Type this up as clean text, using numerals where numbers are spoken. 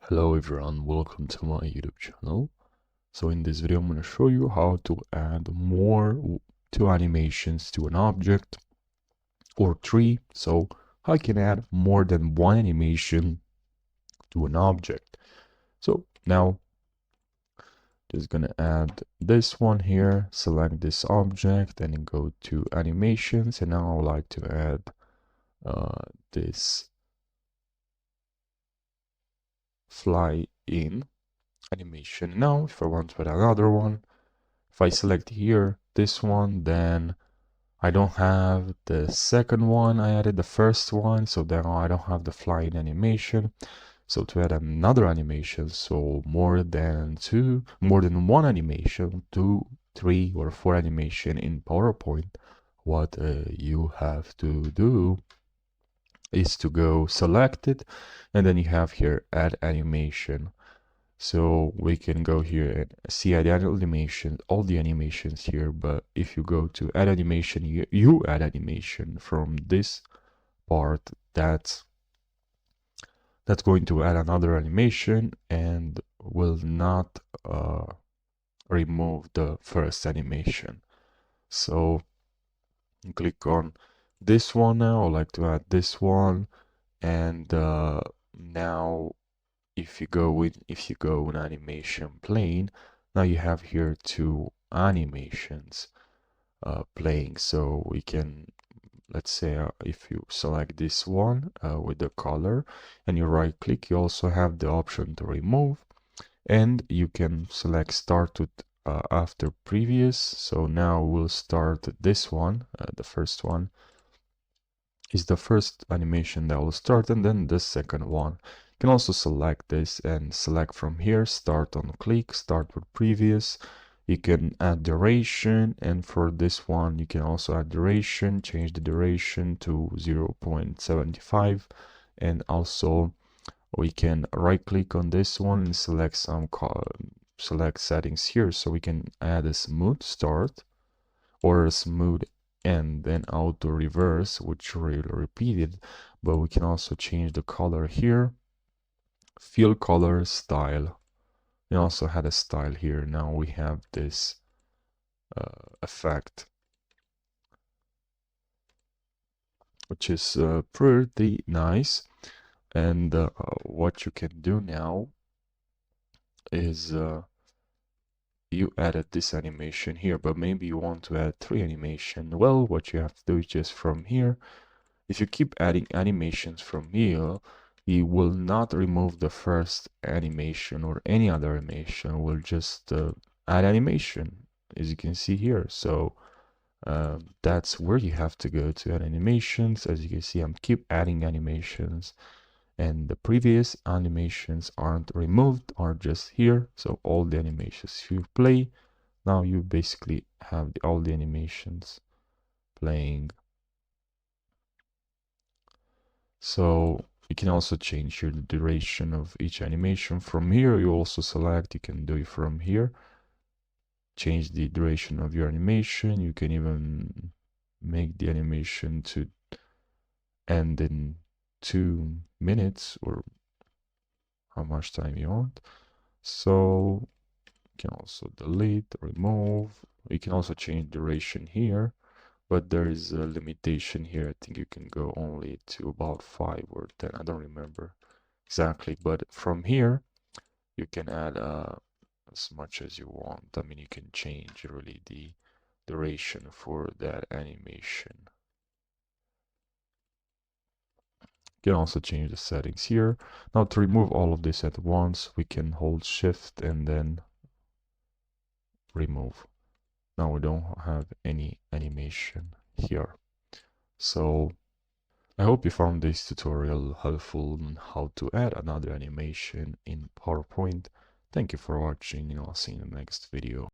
Hello everyone, welcome to my YouTube channel. So in this video I'm going to show you how to add two animations to an object or tree. So I can add more than one animation to an object. So now just gonna add this one here, select this object and then go to animations, and now I would like to add this fly in animation. Now if I want to add another one, if I select here this one, then I don't have the second one. I added the first one, so now I don't have the flying animation. So to add another animation, so more than one animation, 2, 3, or 4 animation in PowerPoint, what you have to do is to go select it, and then you have here add animation. So we can go here and see add animation, all the animations here. But if you go to add animation, you add animation from this part, that's going to add another animation and will not remove the first animation. So click on this one now. I'd like to add this one, and now if you go in animation plane, now you have here two animations playing. So we can, let's say if you select this one with the color and you right click, you also have the option to remove, and you can select start with after previous. So now we'll start this one, the first one is the first animation that will start, and then the second one. You can also select this and select from here, start on click, start with previous. You can add duration, and for this one you can also add duration, change the duration to 0.75, and also we can right click on this one and select select settings here, so we can add a smooth start or a smooth end, then auto reverse, which will repeat it. But we can also change the color here, fill color, style. We also had a style here. Now we have this effect, which is pretty nice. And what you can do now is you added this animation here, but maybe you want to add 3 animation. Well, what you have to do is just from here, if you keep adding animations from here, you will not remove the first animation or any other animation. We'll just add animation, as you can see here. So that's where you have to go to add animations. As you can see, I'm keep adding animations, and the previous animations aren't removed, are just here. So all the animations you play, now you basically have all the animations playing. So you can also change your duration of each animation from here. You also select, you can do it from here, change the duration of your animation. You can even make the animation to end in 2 minutes or how much time you want. So you can also delete, remove. You can also change duration here, but there is a limitation here. I think you can go only to about 5 or 10. I don't remember exactly, but from here you can add as much as you want. I mean, you can change really the duration for that animation. You can also change the settings here. Now to remove all of this at once, we can hold shift and then remove. Now we don't have any animation here. So I hope you found this tutorial helpful on how to add another animation in PowerPoint. Thank you for watching, and I'll see you in the next video.